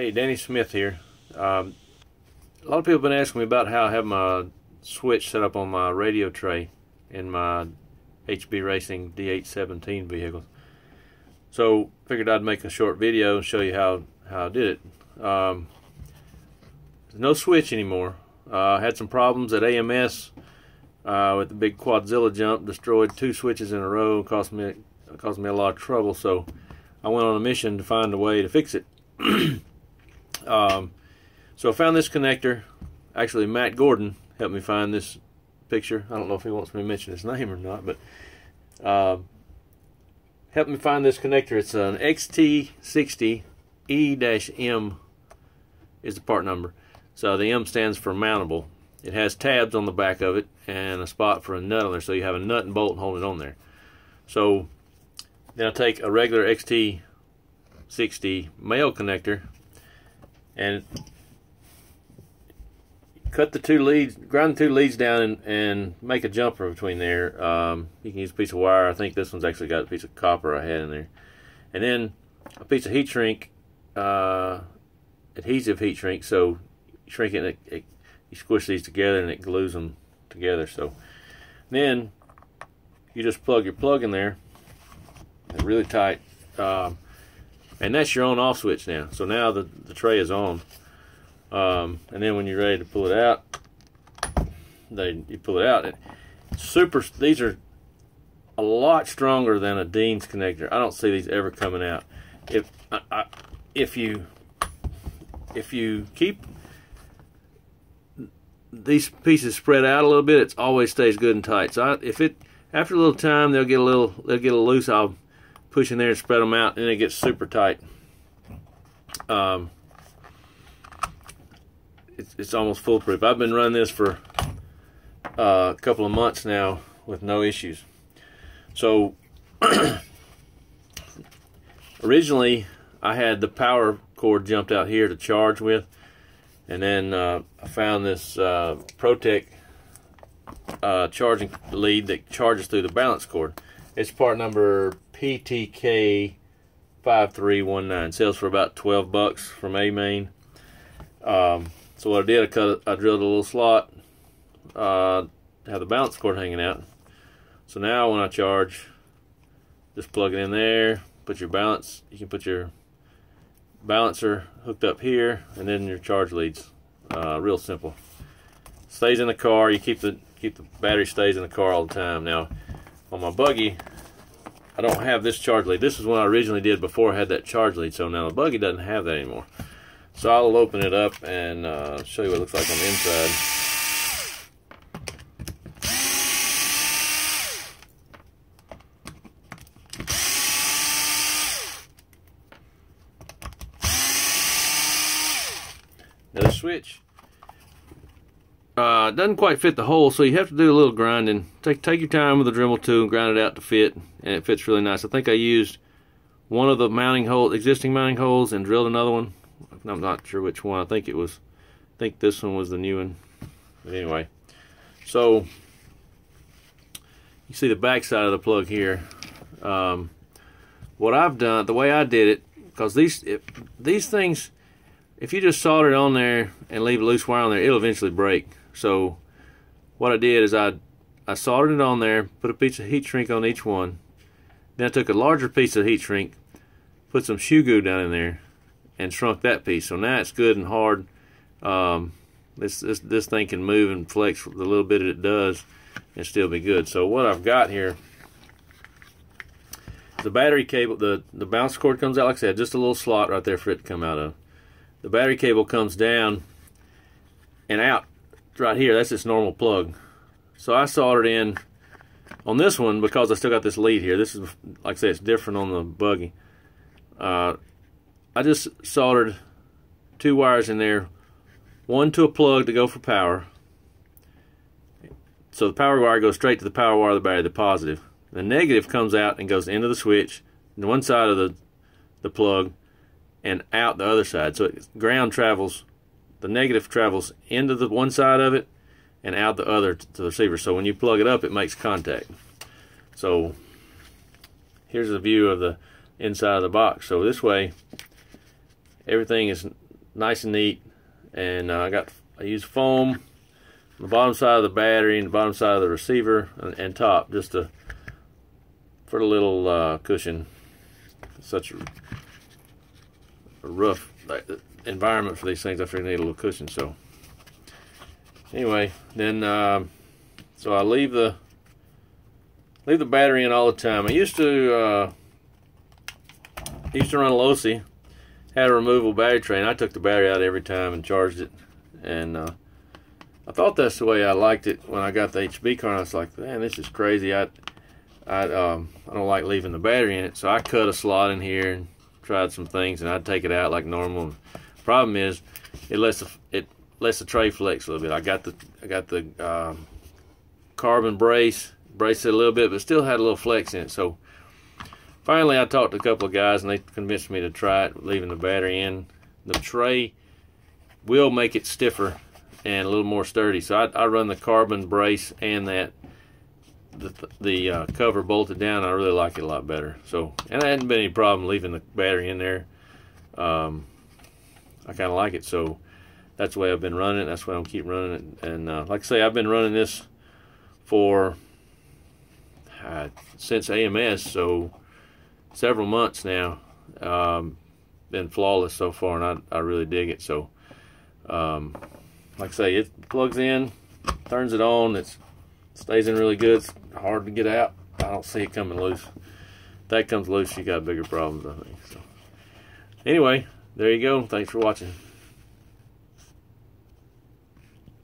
Hey, Danny Smith here. A lot of people have been asking me about how I have my switch set up on my radio tray in my HB Racing D817 vehicles. So figured I'd make a short video and show you how I did it. There's no switch anymore. I had some problems at AMS with the big Quadzilla jump. Destroyed 2 switches in a row. Caused me a lot of trouble. So I went on a mission to find a way to fix it. So I found this connector. Actually, Matt Gordon helped me find this picture. I don't know if he wants me to mention his name or not, but helped me find this connector. It's an XT60E-M is the part number. So the M stands for mountable. It has tabs on the back of it and a spot for a nut on there, so you have a nut and bolt holding it on there. So then I take a regular XT60 male connector and cut the 2 leads, grind the 2 leads down and make a jumper between there. You can use a piece of wire. I think this one's actually got a piece of copper I had in there. And then a piece of heat shrink, adhesive heat shrink, so you shrink it, and you squish these together and it glues them together. So then you just plug your plug in there, really tight, and that's your on-off switch now. So now the tray is on. And then when you're ready to pull it out, you pull it out. These are a lot stronger than a Dean's connector. I don't see these ever coming out. If you keep these pieces spread out a little bit, it always stays good and tight. So after a little time, they'll get a little loose. I'll push in there and spread them out, and it gets super tight. It's almost foolproof. I've been running this for a couple of months now with no issues. So originally I had the power cord jumped out here to charge with, and then I found this Protec charging lead that charges through the balance cord. It's part number PTK5319. Sells for about $12 from A-Main. So what I did, I drilled a little slot, have the balance cord hanging out. So now when I charge, just plug it in there, put your balance, you can put your balancer hooked up here, and then your charge leads. Real simple. Stays in the car. You keep the battery stays in the car all the time. Now on my buggy, I don't have this charge lead. This is what I originally did before I had that charge lead. So now the buggy doesn't have that anymore. So I'll open it up and show you what it looks like on the inside. Now the switch doesn't quite fit the hole, so you have to do a little grinding. Take your time with the Dremel tool and grind it out to fit, and it fits really nice. I think I used one of the existing mounting holes and drilled another one. I'm not sure which one. I think this one was the new one. But anyway, so you see the back side of the plug here. What I've done, the way I did it, because these things, if you just solder it on there and leave a loose wire on there, it'll eventually break. So what I did is I soldered it on there, put a piece of heat shrink on each one. Then I took a larger piece of heat shrink, put some shoe glue down in there, and shrunk that piece. So now it's good and hard. This thing can move and flex the little bit it does and still be good. So what I've got here, the battery cable, the balance cord comes out, like I said, just a little slot right there for it to come out of. The battery cable comes down and out right here. That's its normal plug. So I soldered in on this one because I still got this lead here. This is, like I said, it's different on the buggy. I just soldered 2 wires in there, one to a plug to go for power. So the power wire goes straight to the power wire of the battery, the positive. The negative comes out and goes into the switch, the one side of the plug, and out the other side. So ground travels, the negative travels into the one side of it and out the other to the receiver. So when you plug it up, it makes contact. So here's a view of the inside of the box. So this way, everything is nice and neat. And I use foam on the bottom side of the battery and the bottom side of the receiver and top, just for the little cushion. Such a rough environment for these things. I figured I need a little cushion. So anyway, then so I leave the battery in all the time. I used to run a Losi, had a removable battery tray, and I took the battery out every time and charged it. And I thought that's the way I liked it when I got the HB car. And I was like, man, this is crazy. I don't like leaving the battery in it, so I cut a slot in here and tried some things, and I'd take it out like normal. Problem is, it lets the tray flex a little bit. I got the carbon brace it a little bit, but still had a little flex in it. So finally, I talked to a couple of guys, and they convinced me to try it, leaving the battery in. The tray will make it stiffer and a little more sturdy. So I run the carbon brace and the cover bolted down. I really like it a lot better. So, and I hadn't been any problem leaving the battery in there. I kind of like it, so that's the way I've been running it. That's why I'm keep running it. And like I say, I've been running this for since AMS, so several months now. Been flawless so far, and I really dig it. So like I say, it plugs in, turns it on, it stays in really good. It's hard to get out. I don't see it coming loose. If that comes loose, you got bigger problems, I think. So anyway, there you go. Thanks for watching.